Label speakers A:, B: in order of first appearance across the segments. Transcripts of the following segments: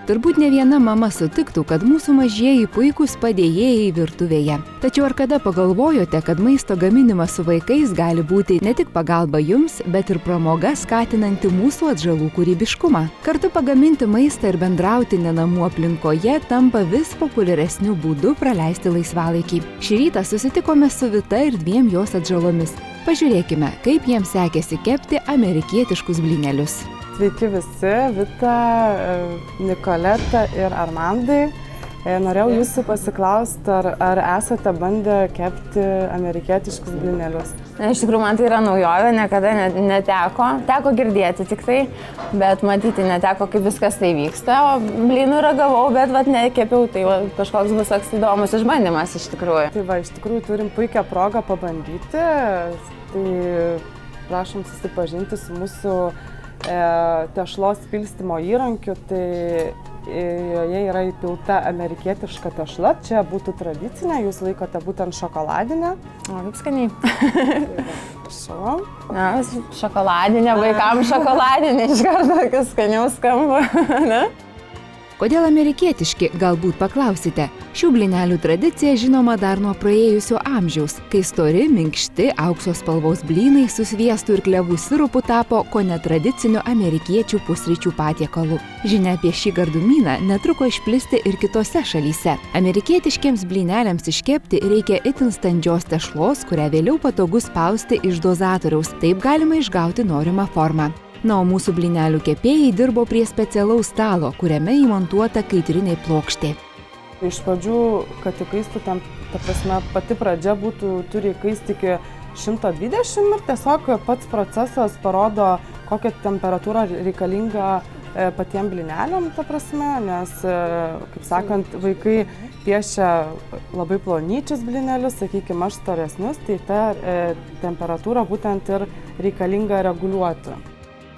A: Turbūt ne viena mama sutiktų, kad mūsų mažieji puikūs padėjėjai virtuvėje. Tačiau ar kada pagalvojote, kad maisto gaminimas su vaikais gali būti ne tik pagalba jums, bet ir pramoga skatinanti mūsų atžalų kūrybiškumą? Kartu pagaminti maistą ir bendrauti ne namų aplinkoje tampa vis populiaresniu būdu praleisti laisvalaikį. Šį rytą susitikome su Vita ir 2 jos atžalomis. Pažiūrėkime, kaip jiems sekėsi kepti amerikietiškus blynelius.
B: Sveiki visi, Vita, Nikoleta ir Armandai. Norėjau jūsų pasiklausti, ar esate bandę kepti amerikietiškus blynelius?
C: Iš tikrųjų, man tai yra naujovė, niekada neteko. Teko girdėti tik tai, bet matyti neteko, kaip viskas tai vyksta. O blynų ragavau, bet nekepiau, tai kažkoks bus toks įdomus išbandymas iš tikrųjų.
B: Tai iš tikrųjų turim puikią progą pabandyti. Tai prašom susipažinti su mūsų tešlos pilstymo įrankiu, tai joje yra įpilta amerikietiška tešla, čia būtų tradicinė, jūs laikote būtent šokoladinę.
C: O, kaip skaniai.
B: Prašau.
C: Na, šokoladinė, vaikams šokoladinė, iš karto tokius skaniau skamba, ne?
A: Kodėl amerikietiški, galbūt paklausite. Šių blynelių tradicija žinoma dar nuo praėjusio amžiaus, kai stori, minkšti, aukso spalvos blynai su sviestu ir klevų sirupu tapo kone tradiciniu amerikiečių pusryčių patiekalu. Žinia apie šį gardumyną netruko išplisti ir kitose šalyse. Amerikietiškiems blyneliams iškepti reikia itin standžios tešlos, kurią vėliau patogu spausti iš dozatoriaus, taip galima išgauti norimą formą. Na, o mūsų blynelių kepėjai dirbo prie specialaus stalo, kuriame įmontuota kaitrinė plokštė.
B: Iš pradžių, kad įkaistų, ta prasme, pati pradžia turi įkaisti iki 120 ir tiesiog pats procesas parodo, kokia temperatūra reikalinga patiem blyneliam, ta prasme, nes, kaip sakant, vaikai piešia labai plonyčius blynelius, sakykime, aš storesnius, tai ta temperatūra būtent ir reikalinga reguliuoti.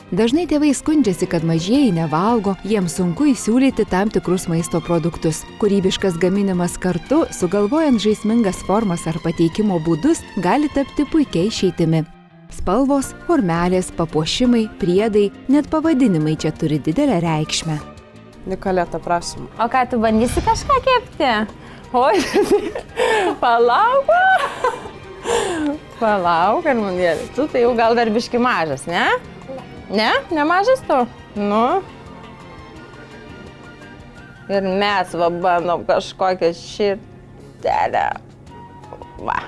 A: Dažnai tėvai skundžiasi, kad mažieji nevalgo, jiems sunku įsiūlyti tam tikrus maisto produktus. Kūrybiškas gaminimas kartu, sugalvojant žaismingas formas ar pateikimo būdus, gali tapti puikia išeitimi. Spalvos, formelės, papuošimai, priedai, net pavadinimai čia turi didelę reikšmę.
B: Nikoleta, prašom.
C: O ką, tu bandysi kažką kepti? Oi, palauk. Palauk, Armandėlė, tu tai jau gal dar biški mažas, ne? Ne? Nemažas tu? Nu. Ir mes bandom kažkokią širdelę. Va.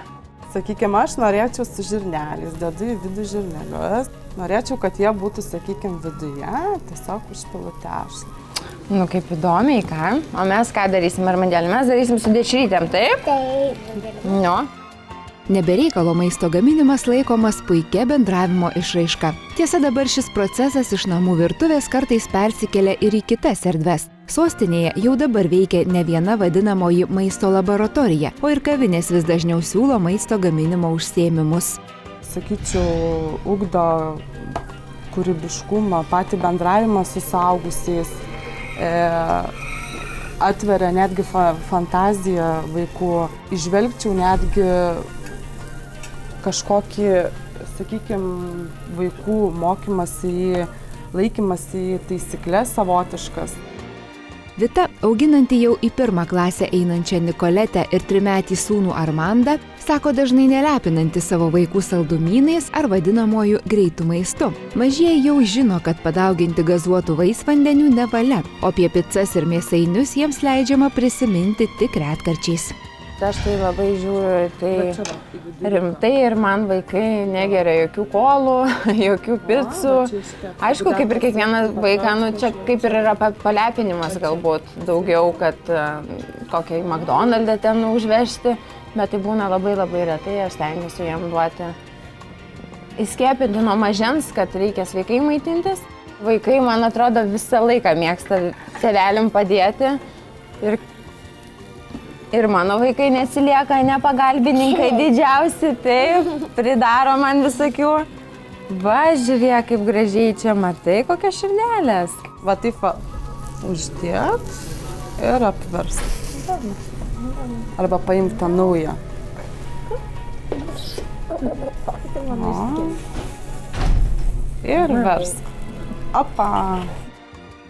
B: Sakykime, aš norėčiau su žirneliais, dedu į vidų žirnelius. Norėčiau, kad jie būtų, sakykime, viduje, tiesiog užpilu tešlą.
C: Nu, kaip įdomiai, ką? O mes ką darysim, Armandėlė? Mes darysim su dešrytėm, taip?
D: Taip.
C: Nu.
A: Nebereikalo maisto gaminimas laikomas puikia bendravimo išraiška. Tiesa, dabar šis procesas iš namų virtuvės kartais persikelia ir į kitas erdves. Sostinėje jau dabar veikia ne viena vadinamoji maisto laboratorija, o ir kavinės vis dažniau siūlo maisto gaminimo užsiėmimus.
B: Sakyčiau, ugdo kūrybiškumą, patį bendravimą su suaugusiais, atveria netgi fantaziją vaikų, įžvelgčiau netgi kažkokį, sakykime, vaikų mokymąsi, laikymąsi į taisyklės savotiškas.
A: Vita, auginanti jau į 1. klasę einančią Nikoletę ir 3-metį sūnų Armandą, sako dažnai nelepinanti savo vaikų saldumynais ar vadinamuoju greitu maistu. Mažieji jau žino, kad padauginti gazuotų vaisvandenių nevalia, o apie picas ir mėsainius jiems leidžiama prisiminti tik retkarčiais.
C: Aš tai labai žiūriu tai rimtai ir man vaikai negeria jokių kolų, jokių picų. Aišku, kaip ir kiekvieną vaiką, čia kaip ir yra palepinimas galbūt daugiau, kad kokią McDonald'ą ten užvežti, bet tai būna labai retai, aš stengiuosi jam duoti įskiepinti nuo mažens, kad reikia sveikai maitintis. Vaikai, man atrodo, visą laiką mėgsta tėveliam padėti ir mano vaikai neatsilieka, ne pagalbininkai didžiausi, taip, pridaro man visokių. Va, žiūrėk, kaip gražiai čia matai, kokios širdelės.
B: Va taip va, uždėt ir apverst. Arba paimti tą naują. Ir versk. Opa.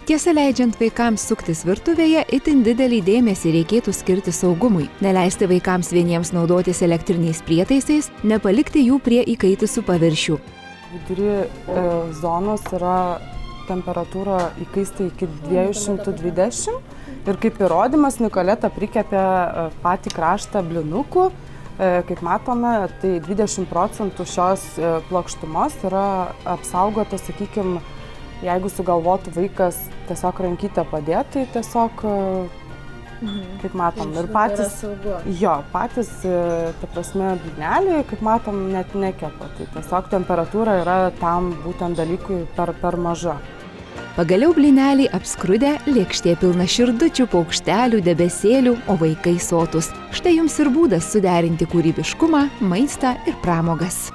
A: Tiesa, leidžiant vaikams suktis virtuvėje, itin didelį dėmesį reikėtų skirti saugumui. Neleisti vaikams vieniems naudotis elektriniais prietaisais, nepalikti jų prie įkaitusių paviršių.
B: Vidury zonos yra temperatūra įkaista iki 220 ir kaip įrodymas Nikoleta prikepė patį kraštą blinukų. Kaip matome, tai 20% šios plokštumos yra apsaugota, sakykime, jeigu sugalvotų vaikas tiesiog rankytę padėti, tai tiesiog, kaip matom, ir patys, patys, ta prasme, blyneliai, kaip matom, net nekepa. Tai tiesiog temperatūra yra tam būtent dalykui per maža.
A: Pagaliau blyneliai apskrudę, lėkštė pilna širdučių, paukštelių, debesėlių, o vaikai sotus. Štai jums ir būdas suderinti kūrybiškumą, maistą ir pramogas.